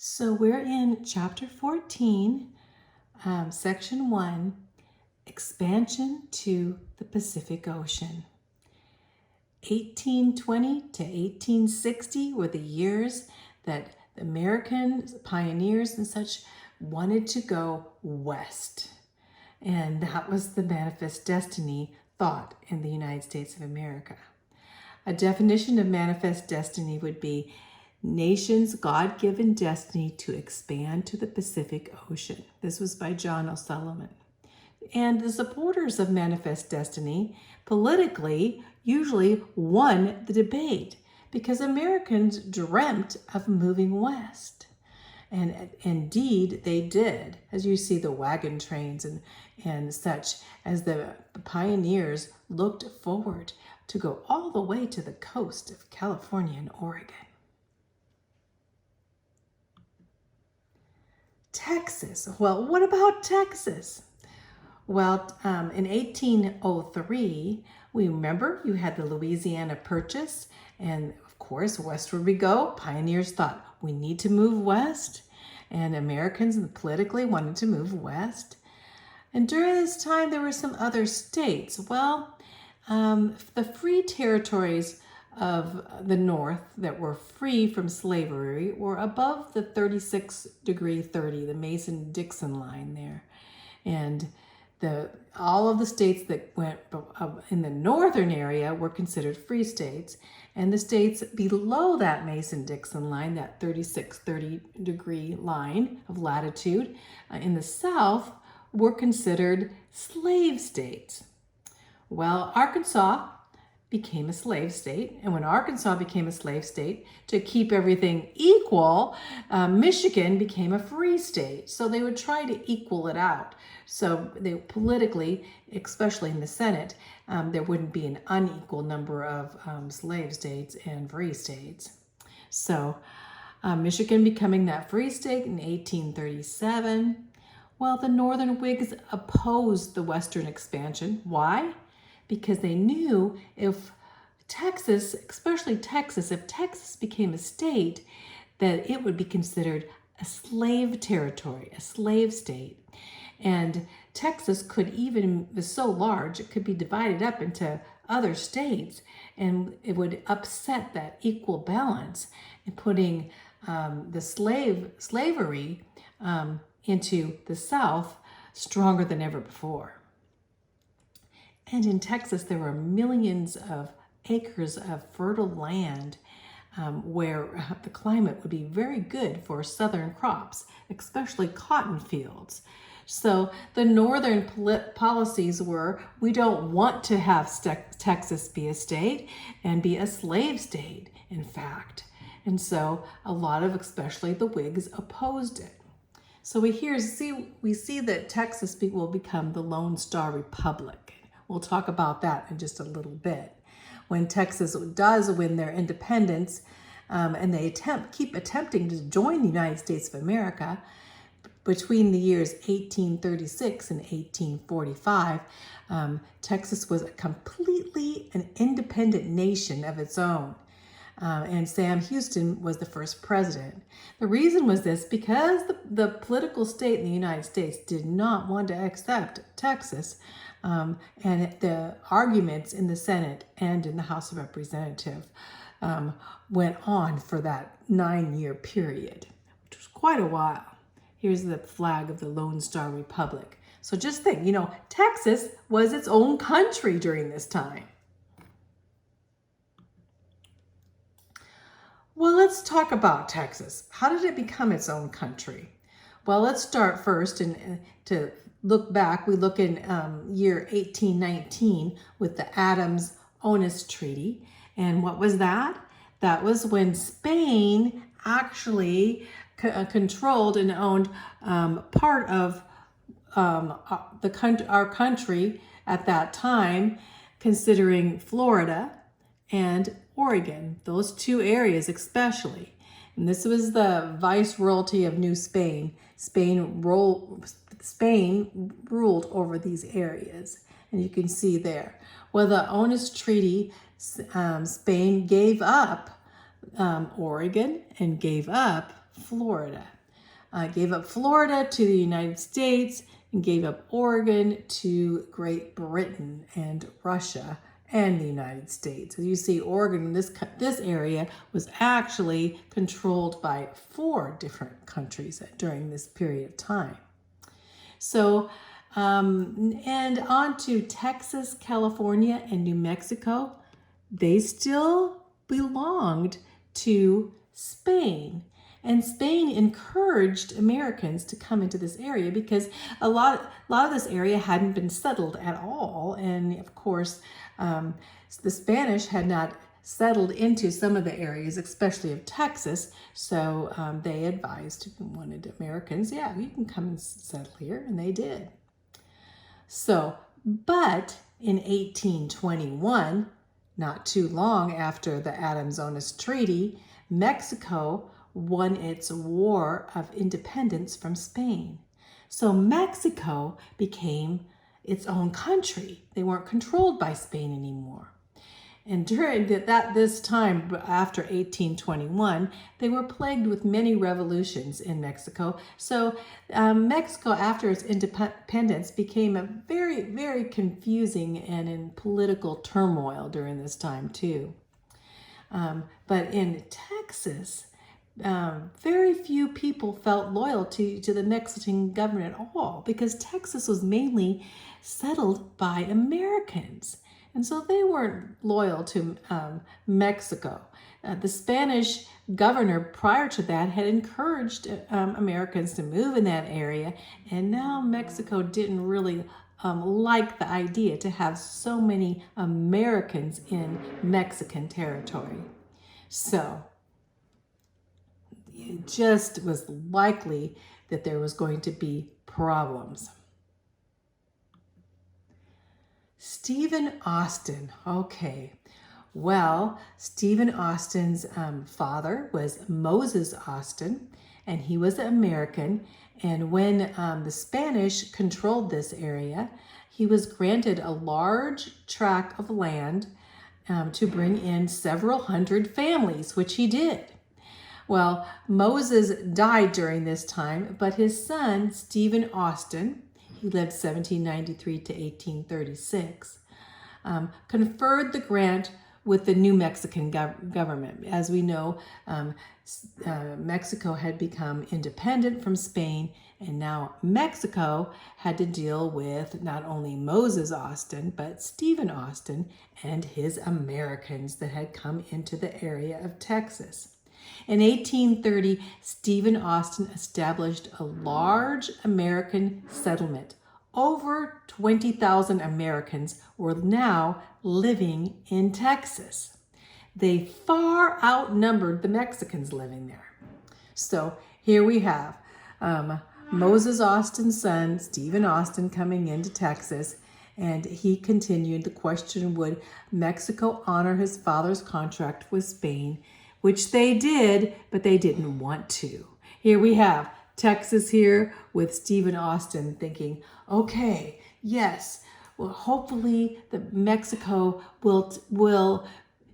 So we're in chapter 14, section 1, expansion to the Pacific Ocean. 1820 to 1860 were the years that the Americans, pioneers and such, wanted to go west. And that was the manifest destiny thought in the United States of America. A definition of manifest destiny would be nation's God-given destiny to expand to the Pacific Ocean. This was by John O'Sullivan. And the supporters of manifest destiny politically usually won the debate because Americans dreamt of moving west. And indeed they did, as you see the wagon trains and such, as the pioneers looked forward to go all the way to the coast of California and Oregon. Texas. Well, what about Texas? Well, in 1803, we remember you had the Louisiana Purchase, and of course, westward we go. Pioneers thought we need to move west, and Americans politically wanted to move west. And during this time, there were some other states. Well, the free territories of the North that were free from slavery were above the 36°30, the Mason-Dixon line there. And all of the states that went in the northern area were considered free states, and the states below that Mason-Dixon line, that 36-30 line of latitude in the south, were considered slave states. Well, Arkansas became a slave state, and when Arkansas became a slave state, to keep everything equal, Michigan became a free state. So they would try to equal it out. So they politically, especially in the Senate, there wouldn't be an unequal number of slave states and free states. So Michigan becoming that free state in 1837. Well, the Northern Whigs opposed the Western expansion. Why? Because they knew if Texas, especially Texas, if Texas became a state, that it would be considered a slave territory, a slave state. And Texas could even, was so large, it could be divided up into other states, and it would upset that equal balance in putting the slavery into the South stronger than ever before. And in Texas, there were millions of acres of fertile land where the climate would be very good for southern crops, especially cotton fields. So the northern policies were, we don't want to have Texas be a state and be a slave state, in fact. And so a lot of, especially the Whigs, opposed it. So we see that Texas will become the Lone Star Republic. We'll talk about that in just a little bit. When Texas does win their independence, and they keep attempting to join the United States of America, between the years 1836 and 1845, Texas was completely an independent nation of its own. And Sam Houston was the first president. The reason was this: because the political state in the United States did not want to accept Texas, and the arguments in the Senate and in the House of Representatives went on for that 9-year period, which was quite a while. Here's the flag of the Lone Star Republic. So just think, Texas was its own country during this time. Well, let's talk about Texas. How did it become its own country? Well, let's start first and to look back. We look in year 1819 with the Adams-Onis Treaty. And what was that? That was when Spain actually controlled and owned part of our country at that time, considering Florida and Oregon, those two areas especially. And this was the Viceroyalty of New Spain. Spain ruled over these areas, and you can see there. Well, the Onis Treaty, Spain gave up Oregon and gave up Florida. Gave up Florida to the United States and gave up Oregon to Great Britain and Russia and the United States. As you see, Oregon, this area was actually controlled by 4 different countries during this period of time. So, and on to Texas, California, and New Mexico. They still belonged to Spain. And Spain encouraged Americans to come into this area because a lot of this area hadn't been settled at all. And of course, the Spanish had not settled into some of the areas, especially of Texas. So they wanted Americans, yeah, you can come and settle here. And they did. So, but in 1821, not too long after the Adams-Onis Treaty, Mexico won its War of Independence from Spain. So Mexico became its own country. They weren't controlled by Spain anymore. And during this time, after 1821, they were plagued with many revolutions in Mexico. So Mexico, after its independence, became a very, very confusing and in political turmoil during this time too. But in Texas, very few people felt loyalty to the Mexican government at all because Texas was mainly settled by Americans. And so they weren't loyal to Mexico. The Spanish governor prior to that had encouraged Americans to move in that area. And now Mexico didn't really like the idea to have so many Americans in Mexican territory. So it just was likely that there was going to be problems. Stephen Austin. Okay. Well, Stephen Austin's father was Moses Austin, and he was an American. And when the Spanish controlled this area, he was granted a large tract of land to bring in several hundred families, which he did. Well, Moses died during this time, but his son, Stephen Austin, he lived 1793 to 1836, conferred the grant with the new Mexican government. As we know, Mexico had become independent from Spain, and now Mexico had to deal with not only Moses Austin, but Stephen Austin and his Americans that had come into the area of Texas. In 1830, Stephen Austin established a large American settlement. Over 20,000 Americans were now living in Texas. They far outnumbered the Mexicans living there. So here we have Moses Austin's son, Stephen Austin, coming into Texas, and he continued. The question, would Mexico honor his father's contract with Spain? Which they did, but they didn't want to. Here we have Texas here with Stephen Austin thinking, okay, yes, well, hopefully the Mexico will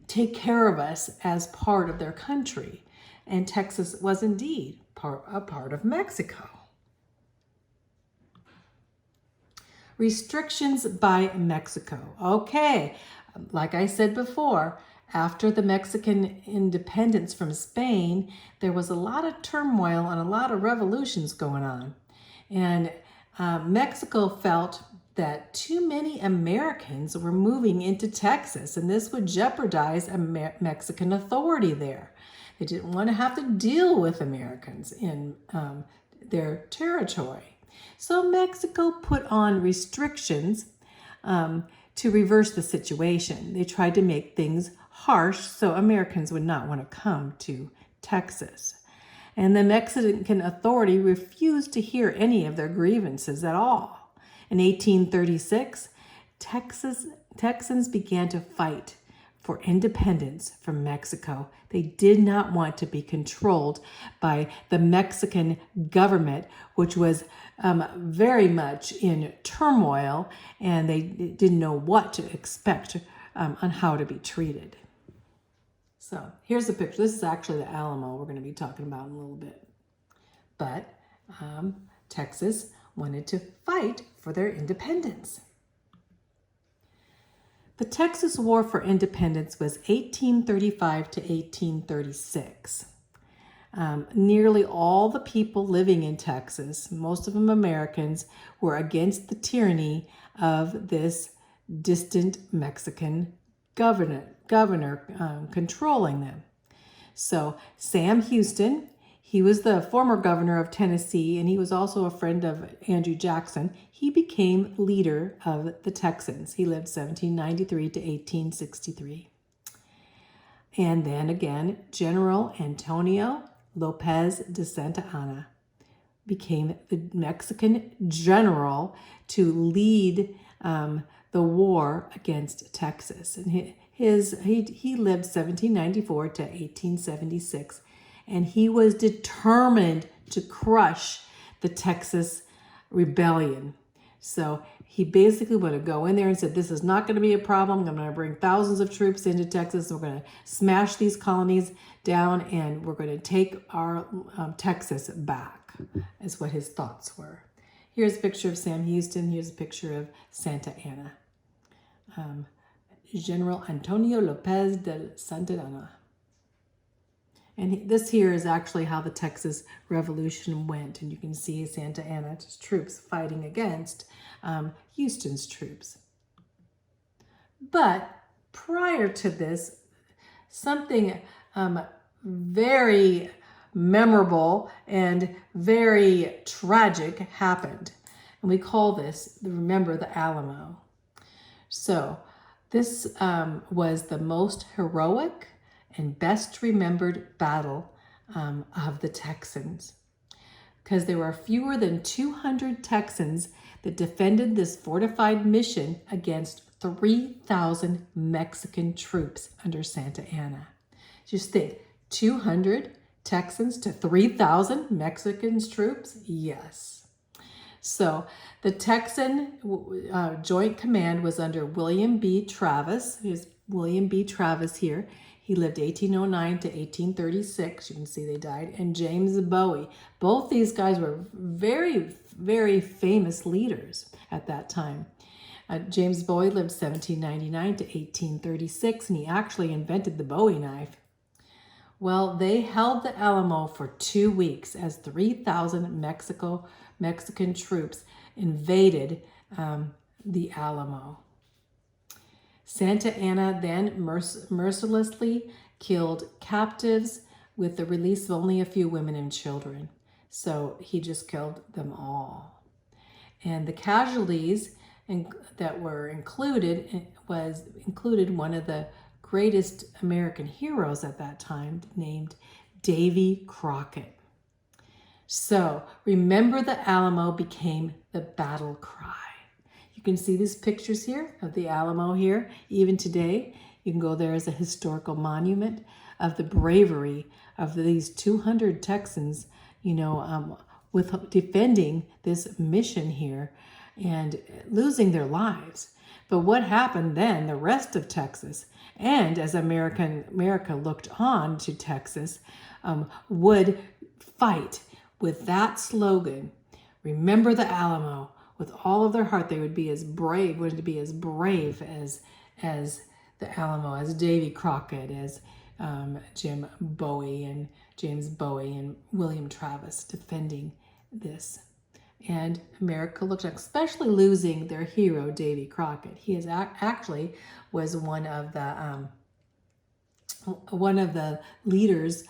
take care of us as part of their country. And Texas was indeed a part of Mexico. Restrictions by Mexico. Okay, like I said before, after the Mexican independence from Spain, there was a lot of turmoil and a lot of revolutions going on. And Mexico felt that too many Americans were moving into Texas, and this would jeopardize Mexican authority there. They didn't want to have to deal with Americans in their territory. So Mexico put on restrictions to reverse the situation. They tried to make things harsh so Americans would not want to come to Texas. And the Mexican authority refused to hear any of their grievances at all. In 1836, Texans began to fight for independence from Mexico. They did not want to be controlled by the Mexican government, which was very much in turmoil, and they didn't know what to expect on how to be treated. So here's a picture. This is actually the Alamo we're going to be talking about in a little bit. but Texas wanted to fight for their independence. The Texas War for Independence was 1835 to 1836. Nearly all the people living in Texas, most of them Americans, were against the tyranny of this distant Mexican governor controlling them. So Sam Houston, he was the former governor of Tennessee, and he was also a friend of Andrew Jackson. He became leader of the Texans. He lived 1793 to 1863. And then again, General Antonio Lopez de Santa Anna became the Mexican general to lead the war against Texas. And he lived 1794 to 1876, and he was determined to crush the Texas rebellion. So he basically would have go in there and said, this is not going to be a problem. I'm going to bring thousands of troops into Texas. We're going to smash these colonies down, and we're going to take our Texas back, is what his thoughts were. Here's a picture of Sam Houston. Here's a picture of Santa Anna. General Antonio Lopez de Santa Anna. And this here is actually how the Texas Revolution went. And you can see Santa Anna's troops fighting against Houston's troops. But prior to this, something very memorable and very tragic happened. And we call this, remember, the Alamo. So this was the most heroic and best remembered battle of the Texans, because there were fewer than 200 Texans that defended this fortified mission against 3,000 Mexican troops under Santa Anna. Just think, 200 Texans to 3,000 Mexican troops? Yes. So the Texan Joint Command was under William B. Travis. Here's William B. Travis here. He lived 1809 to 1836. You can see they died. And James Bowie. Both these guys were very, very famous leaders at that time. James Bowie lived 1799 to 1836, and he actually invented the Bowie knife. Well, they held the Alamo for 2 weeks as 3,000 Mexican troops invaded the Alamo. Santa Anna then mercilessly killed captives with the release of only a few women and children. So he just killed them all. And the casualties that were included one of the greatest American heroes at that time, named Davy Crockett. So remember, the Alamo became the battle cry. You can see these pictures here of the Alamo here. Even today, you can go there as a historical monument of the bravery of these 200 Texans, with defending this mission here and losing their lives. But what happened then, the rest of Texas, and as America looked on to Texas, would fight with that slogan, remember the Alamo. With all of their heart, they would be as brave, wanted to be as brave as the Alamo, as Davy Crockett, as Jim Bowie and James Bowie and William Travis defending this. And America looked, especially losing their hero, Davy Crockett. He is actually was one of the leaders,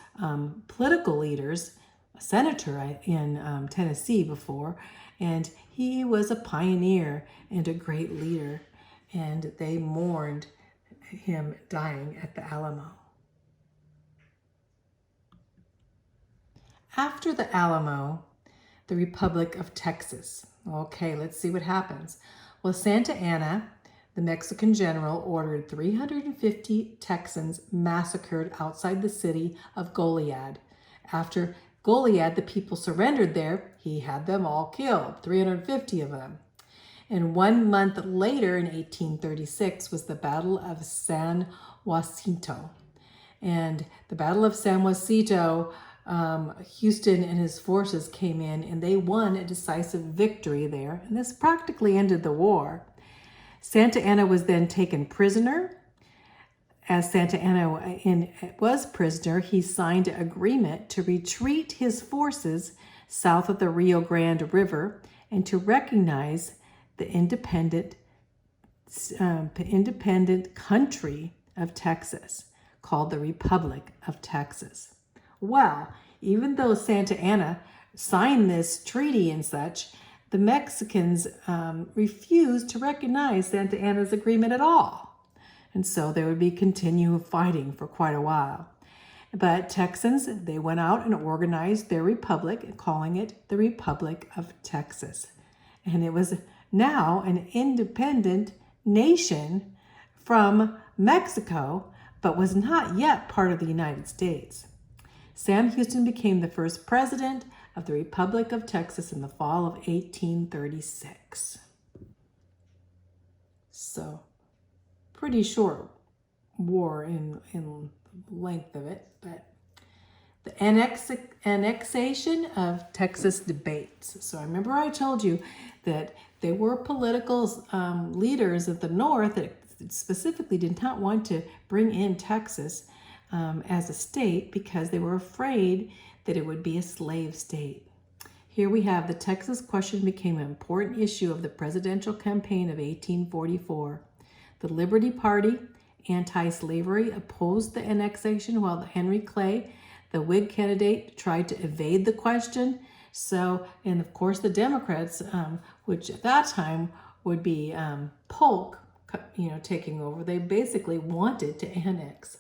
political leaders, a senator in Tennessee before, and he was a pioneer and a great leader, and they mourned him dying at the Alamo. After the Alamo, the Republic of Texas. Okay, let's see what happens. Well, Santa Anna, the Mexican general, ordered 350 Texans massacred outside the city of Goliad. After Goliad, the people surrendered there, he had them all killed, 350 of them. And 1 month later, in 1836, was the Battle of San Jacinto. And the Battle of San Jacinto Houston and his forces came in and they won a decisive victory there. And this practically ended the war. Santa Anna was then taken prisoner. As Santa Anna was prisoner, he signed an agreement to retreat his forces south of the Rio Grande River and to recognize the independent country of Texas, called the Republic of Texas. Well, even though Santa Anna signed this treaty and such, the Mexicans refused to recognize Santa Anna's agreement at all. And so there would be continual fighting for quite a while. But Texans, they went out and organized their republic, calling it the Republic of Texas. And it was now an independent nation from Mexico, but was not yet part of the United States. Sam Houston became the first president of the Republic of Texas in the fall of 1836. So, pretty short war in length of it, but the annexation of Texas debates. So I remember I told you that there were political leaders of the North that specifically did not want to bring in Texas as a state because they were afraid that it would be a slave state. Here we have the Texas question became an important issue of the presidential campaign of 1844. The Liberty Party, anti-slavery, opposed the annexation, while Henry Clay, the Whig candidate, tried to evade the question. So, and of course the Democrats, which at that time would be Polk, taking over, they basically wanted to annex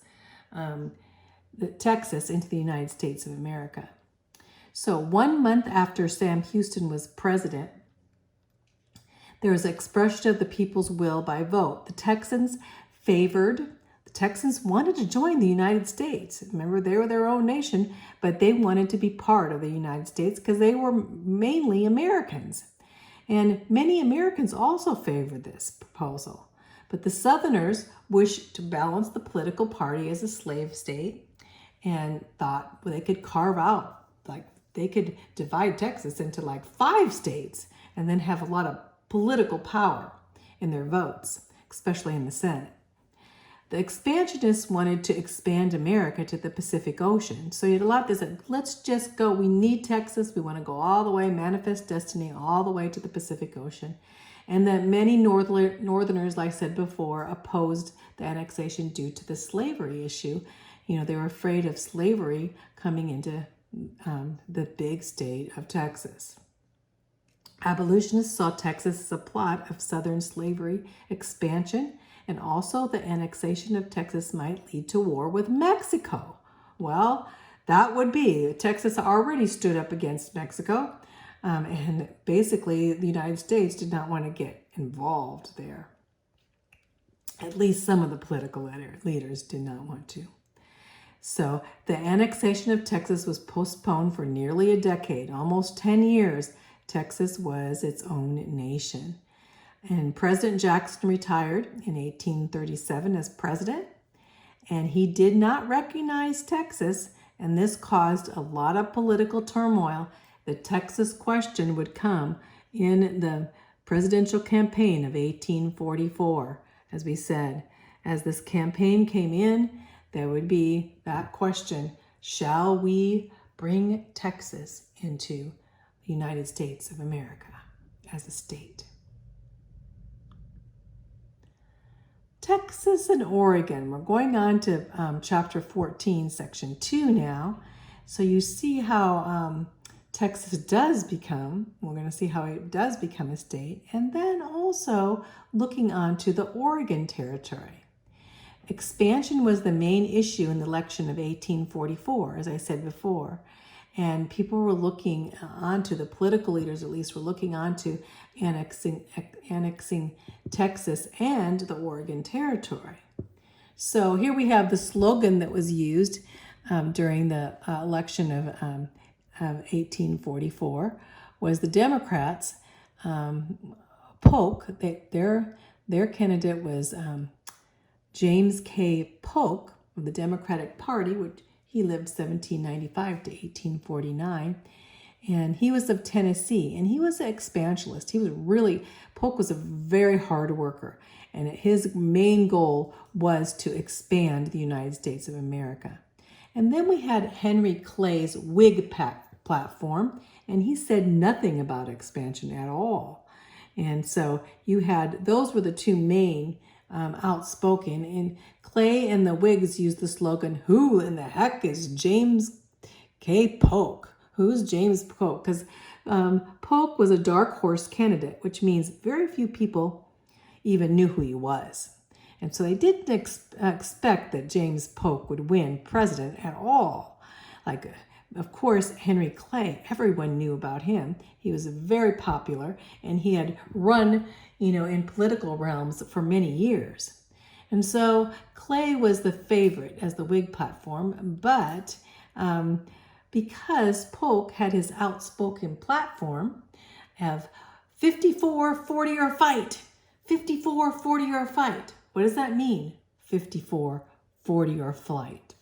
Texas into the United States of America. So 1 month after Sam Houston was president, there was an expression of the people's will by vote. The Texans wanted to join the United States. Remember, they were their own nation, but they wanted to be part of the United States because they were mainly Americans. And many Americans also favored this proposal. But the Southerners wished to balance the political party as a slave state and thought they could carve out, they could divide Texas into 5 states and then have a lot of political power in their votes, especially in the Senate. The expansionists wanted to expand America to the Pacific Ocean. So you had a lot that said, let's just go, we need Texas, we want to go all the way, manifest destiny, all the way to the Pacific Ocean. And that many Northerners, like I said before, opposed the annexation due to the slavery issue. They were afraid of slavery coming into the big state of Texas. Abolitionists saw Texas as a plot of Southern slavery expansion, and also the annexation of Texas might lead to war with Mexico. Well, that would be, Texas already stood up against Mexico, and basically the United States did not want to get involved there. At least some of the political leaders did not want to. So the annexation of Texas was postponed for nearly a decade, almost 10 years. Texas was its own nation. And President Jackson retired in 1837 as president, and he did not recognize Texas, and this caused a lot of political turmoil. The Texas question would come in the presidential campaign of 1844. As we said, as this campaign came in, there would be that question, shall we bring Texas into the United States of America as a state? Texas and Oregon. We're going on to chapter 14, section 2 now. So you see how Texas does become, we're going to see how it does become a state, and then also looking on to the Oregon Territory. Expansion was the main issue in the election of 1844, as I said before. And people were looking onto, the political leaders at least, were looking onto annexing Texas and the Oregon Territory. So here we have the slogan that was used during the election of 1844 was the Democrats, Polk, their candidate was James K. Polk of the Democratic Party, which He lived 1795 to 1849. And he was of Tennessee, and he was an expansionist. Polk was a very hard worker, and his main goal was to expand the United States of America. And then we had Henry Clay's Whig platform, and he said nothing about expansion at all. And so those were the two main outspoken, and Clay and the Whigs used the slogan, "Who in the heck is James K. Polk?" Who's James Polk? Because Polk was a dark horse candidate, which means very few people even knew who he was. And so they didn't expect that James Polk would win president at all. Of course, Henry Clay, everyone knew about him. He was very popular, and he had run, in political realms for many years. And so Clay was the favorite as the Whig platform, but because Polk had his outspoken platform of 54, 40, or fight. 54, 40, or fight. What does that mean? 54, 40, or fight.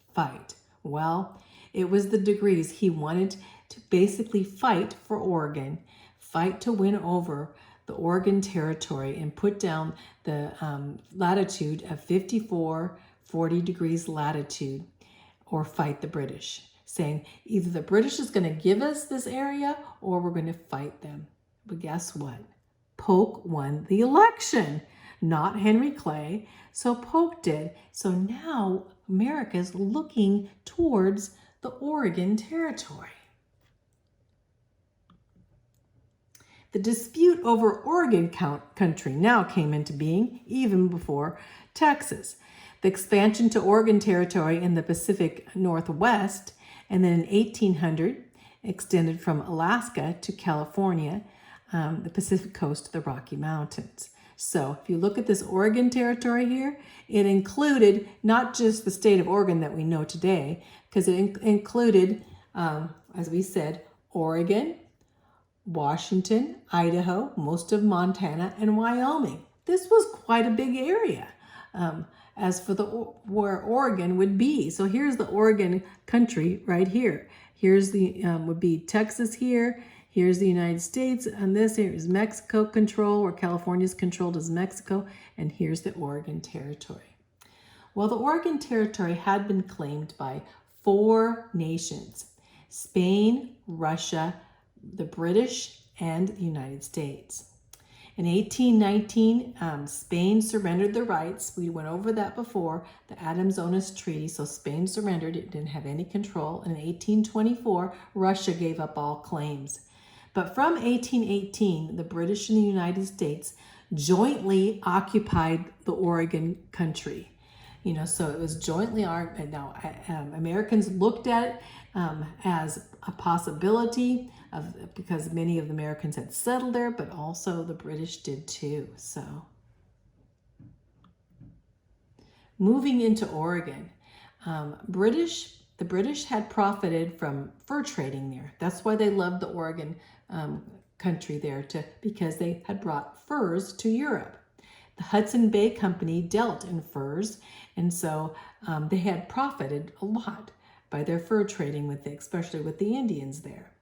Well, it was the degrees. He wanted to basically fight for Oregon, fight to win over the Oregon Territory and put down the latitude of 54, 40 degrees latitude, or fight the British, saying either the British is going to give us this area or we're going to fight them. But guess what? Polk won the election, not Henry Clay. So Polk did. So now America is looking towards the Oregon Territory. The dispute over Oregon country now came into being even before Texas. The expansion to Oregon Territory in the Pacific Northwest, and then in 1800 extended from Alaska to California, the Pacific coast to the Rocky Mountains. So if you look at this Oregon Territory here, it included not just the state of Oregon that we know today, because it included, as we said, Oregon, Washington, Idaho, most of Montana, and Wyoming. This was quite a big area as for where Oregon would be. So here's the Oregon country right here. Here's would be Texas here. Here's the United States, and this here is Mexico control, where California is controlled as Mexico, and here's the Oregon Territory. Well, the Oregon Territory had been claimed by 4 nations: Spain, Russia, the British, and the United States. In 1819, Spain surrendered their rights. We went over that before, the Adams-Onis Treaty. So Spain surrendered, it didn't have any control. And in 1824, Russia gave up all claims. But from 1818, the British and the United States jointly occupied the Oregon country. So it was jointly occupied. Now, Americans looked at it as a possibility because many of the Americans had settled there, but also the British did too. So moving into Oregon, the British had profited from fur trading there. That's why they loved the Oregon country there, because they had brought furs to Europe. The Hudson Bay Company dealt in furs, and so they had profited a lot by their fur trading especially with the Indians there.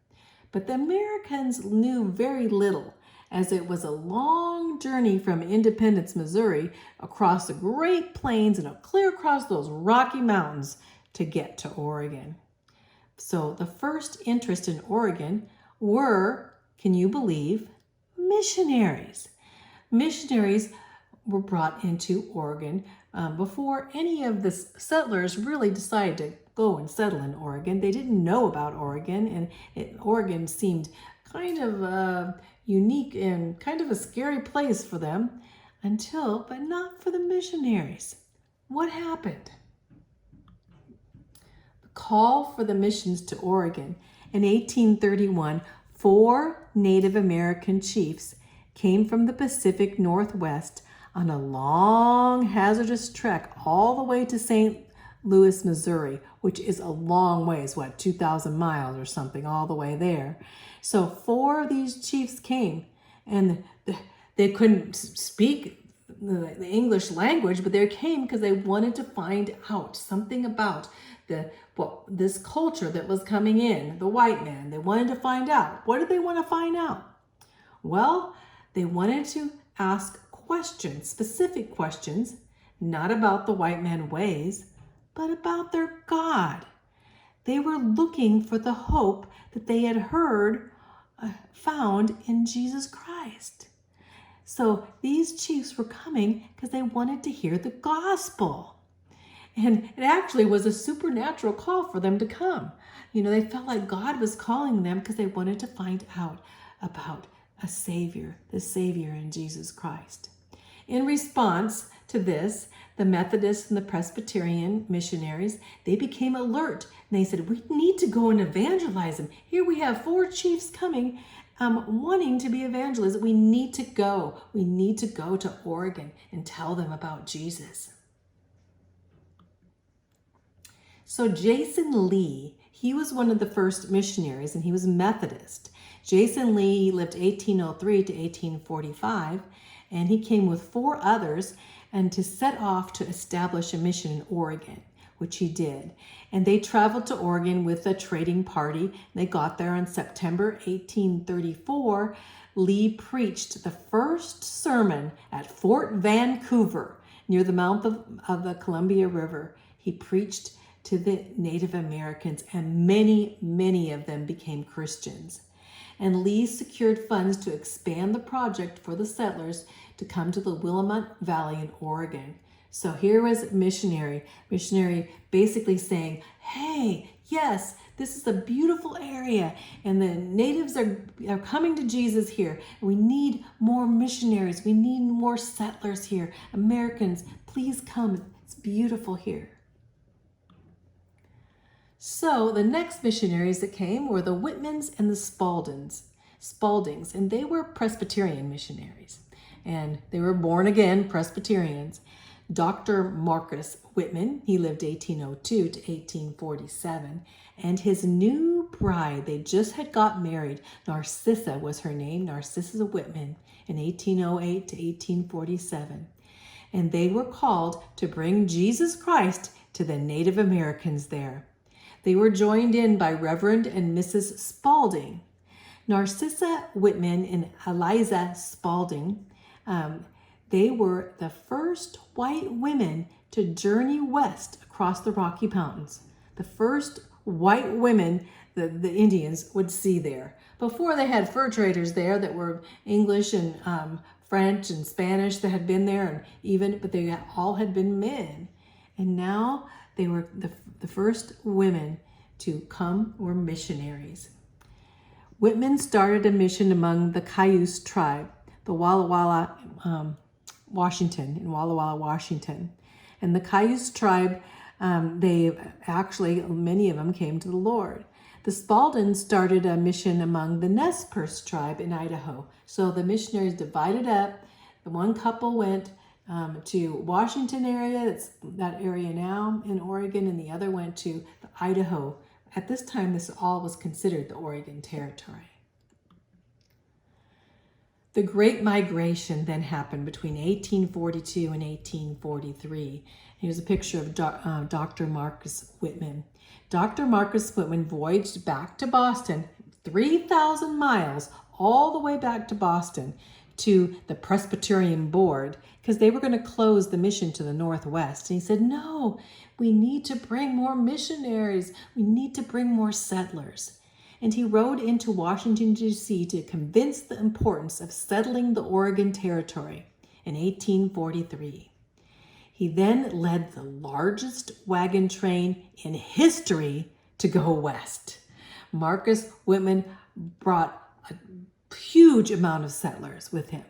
But the Americans knew very little, as it was a long journey from Independence, Missouri, across the Great Plains and clear across those Rocky Mountains to get to Oregon. So the first interest in Oregon were, can you believe, missionaries. Missionaries were brought into Oregon before any of the settlers really decided to go and settle in Oregon. They didn't know about Oregon, and Oregon seemed kind of unique and kind of a scary place for them but not for the missionaries. What happened? The call for the missions to Oregon in 1831, 4 Native American chiefs came from the Pacific Northwest on a long, hazardous trek all the way to St. Louis, Missouri, which is a long ways, 2,000 miles or something, all the way there. So 4 of these chiefs came, and they couldn't speak the English language, but they came because they wanted to find out something about Well, this culture that was coming in, the white man, they wanted to find out. What did they want to find out? Well, they wanted to ask questions, specific questions, not about the white man ways, but about their God. They were looking for the hope that they had found in Jesus Christ. So these chiefs were coming because they wanted to hear the gospel. And it actually was a supernatural call for them to come. They felt like God was calling them because they wanted to find out about a Savior, the Savior in Jesus Christ. In response to this, the Methodists and the Presbyterian missionaries, they became alert. And they said, we need to go and evangelize them. Here we have 4 chiefs coming, wanting to be evangelists. We need to go. We need to go to Oregon and tell them about Jesus. So Jason Lee, he was one of the first missionaries, and he was Methodist. Jason Lee lived 1803 to 1845, and he came with 4 others and to set off to establish a mission in Oregon, which he did. And they traveled to Oregon with a trading party. They got there in September 1834. Lee preached the first sermon at Fort Vancouver, near the mouth of the Columbia River. He preached to the Native Americans, and many, many of them became Christians. And Lee secured funds to expand the project for the settlers to come to the Willamette Valley in Oregon. So here was missionary basically saying, hey, yes, this is a beautiful area, and the natives are coming to Jesus here. We need more missionaries. We need more settlers here. Americans, please come. It's beautiful here. So the next missionaries that came were the Whitmans and the Spaldings, and they were Presbyterian missionaries, and they were born again Presbyterians. Dr. Marcus Whitman, he lived 1802 to 1847, and his new bride, they just had got married. Narcissa was her name, Narcissa Whitman, in 1808 to 1847. And they were called to bring Jesus Christ to the Native Americans there. They were joined in by Reverend and Mrs. Spalding. Narcissa Whitman and Eliza Spalding, they were the first white women to journey west across the Rocky Mountains. The first white women the Indians would see there. Before, they had fur traders there that were English and French and Spanish that had been there, but they all had been men. And now they were the first women to come were missionaries. Whitman started a mission among the Cayuse tribe, the Walla Walla, Washington. And the Cayuse tribe, many of them came to the Lord. The Spaldings started a mission among the Nez Perce tribe in Idaho. So the missionaries divided up. The one couple went to Washington area, that's that area now in Oregon, and the other went to the Idaho. At this time, this all was considered the Oregon Territory. The Great Migration then happened between 1842 and 1843. Here's a picture of Dr. Marcus Whitman. Dr. Marcus Whitman voyaged back to Boston, 3,000 miles, all the way back to Boston, to the Presbyterian Board, because they were going to close the mission to the Northwest. And he said, no, we need to bring more missionaries. We need to bring more settlers. And he rode into Washington, D.C. to convince the importance of settling the Oregon Territory in 1843. He then led the largest wagon train in history to go west. Marcus Whitman brought a huge amount of settlers with him.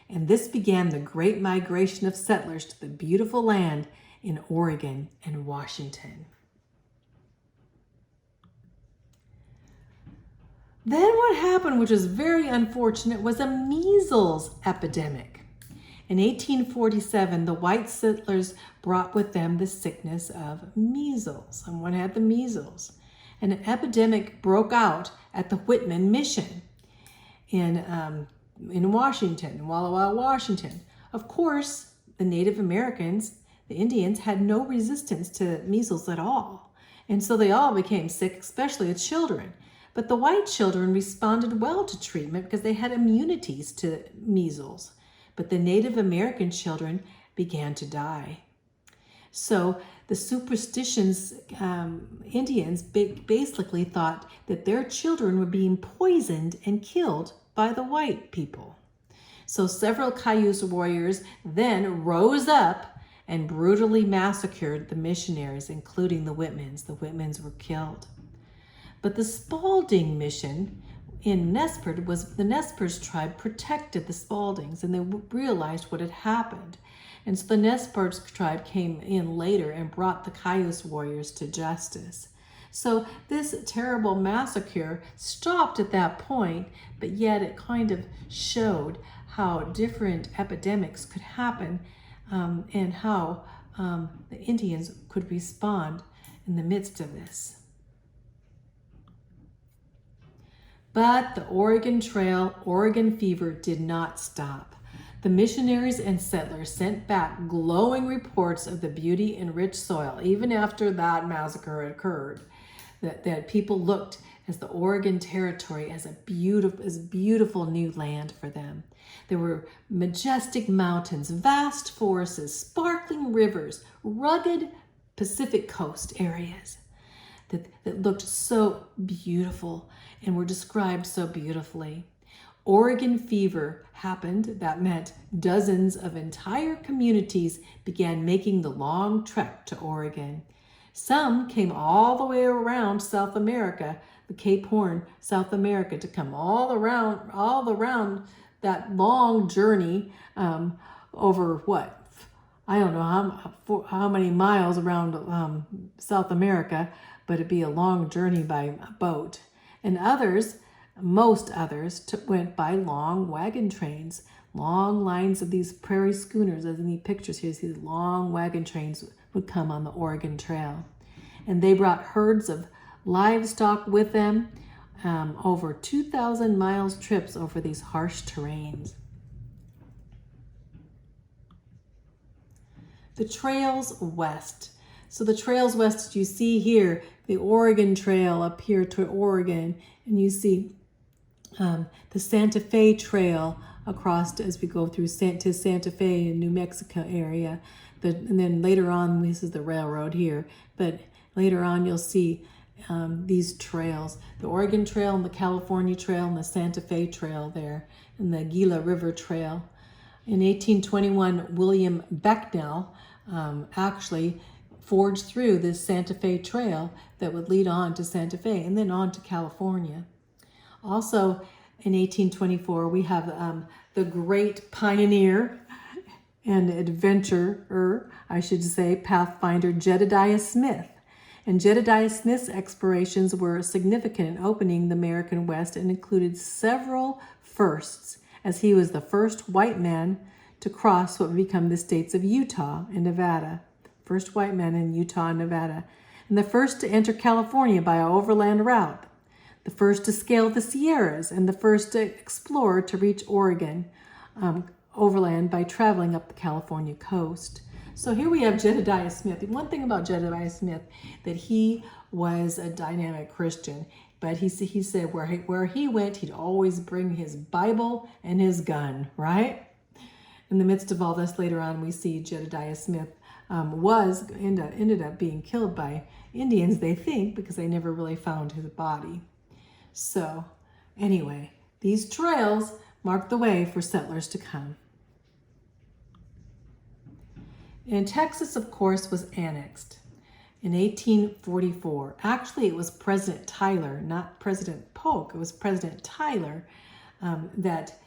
And this began the great migration of settlers to the beautiful land in Oregon and Washington. Then what happened, which was very unfortunate, was a measles epidemic. In 1847, the white settlers brought with them the sickness of measles. Someone had the measles. And an epidemic broke out at the Whitman Mission in Washington, in Walla Walla, Washington. Of course, the Native Americans, the Indians, had no resistance to measles at all. And so they all became sick, especially the children. But the white children responded well to treatment because they had immunities to measles. But the Native American children began to die. So the superstitions, Indians basically thought that their children were being poisoned and killed by the white people. So several Cayuse warriors then rose up and brutally massacred the missionaries, including the Whitmans. The Whitmans were killed. But the Spalding mission in Nespers the Nespers tribe protected the Spaldings, and they realized what had happened. And so the Nespers tribe came in later and brought the Cayuse warriors to justice. So this terrible massacre stopped at that point, but yet it kind of showed how different epidemics could happen and how the Indians could respond in the midst of this. But the Oregon Trail, Oregon fever did not stop. The missionaries and settlers sent back glowing reports of the beauty and rich soil, even after that massacre had occurred, that people looked as the Oregon Territory as beautiful new land for them. There were majestic mountains, vast forests, sparkling rivers, rugged Pacific coast areas that looked so beautiful and were described so beautifully. Oregon fever happened. That meant dozens of entire communities began making the long trek to Oregon. Some came all the way around South America, the Cape Horn, South America, to come all around that long journey over what? I don't know how many miles around South America, but it'd be a long journey by boat. And most others went by long wagon trains, long lines of these prairie schooners, as in the pictures here, these long wagon trains would come on the Oregon Trail. And they brought herds of livestock with them, over 2,000 miles trips over these harsh terrains. The trails west. So the trails west, you see here, the Oregon Trail up here to Oregon, and you see the Santa Fe Trail across as we go through to Santa Fe in New Mexico area. And then later on, this is the railroad here, but later on you'll see these trails, the Oregon Trail and the California Trail and the Santa Fe Trail there, and the Gila River Trail. In 1821, William Becknell actually forged through this Santa Fe Trail that would lead on to Santa Fe and then on to California. Also, in 1824, we have the great pioneer and adventurer, I should say, pathfinder Jedediah Smith. And Jedediah Smith's explorations were significant in opening the American West and included several firsts, as he was the first white man to cross what would become the states of Utah and Nevada. First white man in Utah and Nevada. And the first to enter California by an overland route. The first to scale the Sierras, and the first explorer to reach Oregon overland by traveling up the California coast. So here we have Jedediah Smith. The one thing about Jedediah Smith, that he was a dynamic Christian, but he said where he went, he'd always bring his Bible and his gun, right? In the midst of all this, later on, we see Jedediah Smith ended up being killed by Indians, they think, because they never really found his body. So anyway, these trails marked the way for settlers to come. And Texas, of course, was annexed in 1844. Actually, it was President Tyler, not President Polk. It was President Tyler that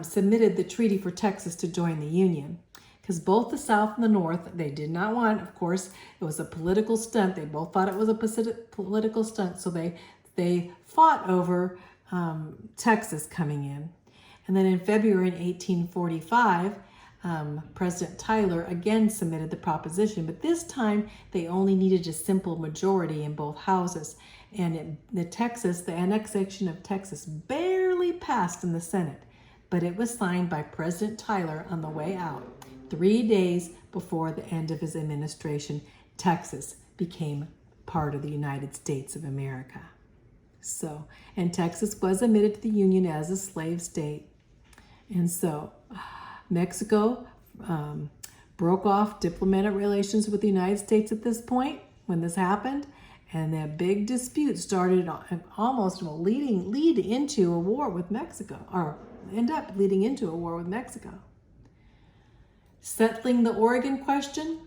submitted the treaty for Texas to join the Union. Because both the South and the North, they did not want, of course, it was a political stunt. They both thought it was a political stunt, so they fought over Texas coming in. And then in February 1845, President Tyler again submitted the proposition, but this time they only needed a simple majority in both houses. And the annexation of Texas barely passed in the Senate, but it was signed by President Tyler on the way out. 3 days before the end of his administration, Texas became part of the United States of America. So, and Texas was admitted to the Union as a slave state. And so Mexico broke off diplomatic relations with the United States at this point when this happened. And that big dispute started almost lead into a war with Mexico, or end up leading into a war with Mexico. Settling the Oregon question,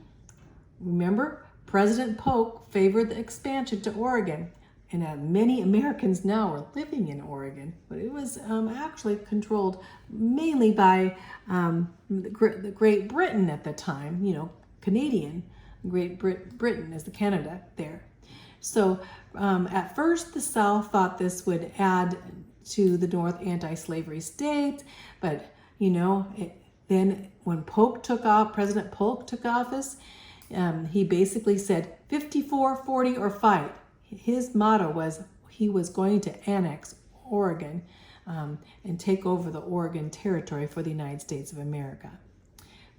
remember, President Polk favored the expansion to Oregon, and many Americans now are living in Oregon, but it was actually controlled mainly by the Great Britain at the time, Canadian. Great Britain is the Canada there. So at first, the South thought this would add to the North anti-slavery states, but then when President Polk took office, he basically said 54, 40, or fight. His motto was he was going to annex Oregon and take over the Oregon Territory for the United States of America.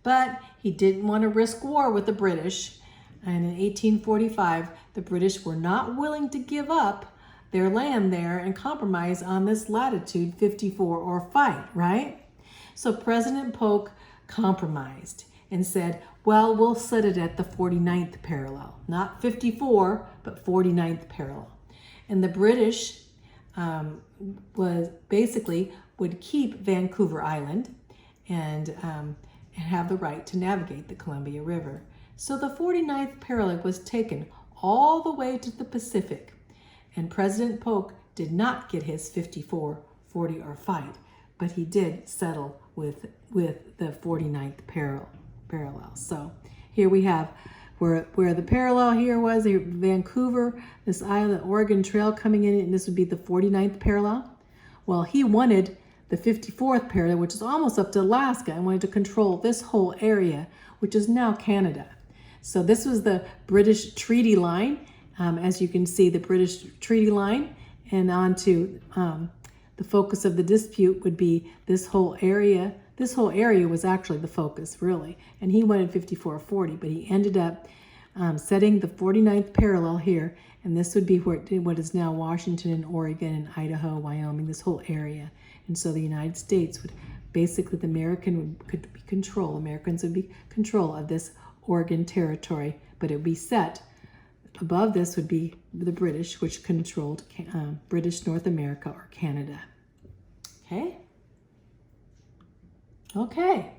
But he didn't want to risk war with the British. And in 1845, the British were not willing to give up their land there and compromise on this latitude 54 or fight, right? So President Polk compromised and said, well, we'll set it at the 49th parallel, not 54, but 49th parallel. And the British would keep Vancouver Island and have the right to navigate the Columbia River. So the 49th parallel was taken all the way to the Pacific, and President Polk did not get his 54, 40, or fight, but he did settle with the 49th parallel. So here we have where the parallel here was Vancouver, this island, Oregon Trail coming in, and this would be the 49th parallel. Well, he wanted the 54th parallel, which is almost up to Alaska, and wanted to control this whole area, which is now Canada. So this was the British treaty line, as you can see, the British treaty line, and on to the focus of the dispute would be this whole area. This whole area was actually the focus, really, and he wanted 54-40, but he ended up setting the 49th parallel here, and this would be what is now Washington and Oregon and Idaho, Wyoming, this whole area. And so the United States would basically, Americans would be control of this Oregon Territory, but it would be set above this would be the British, which controlled British North America or Canada. Okay.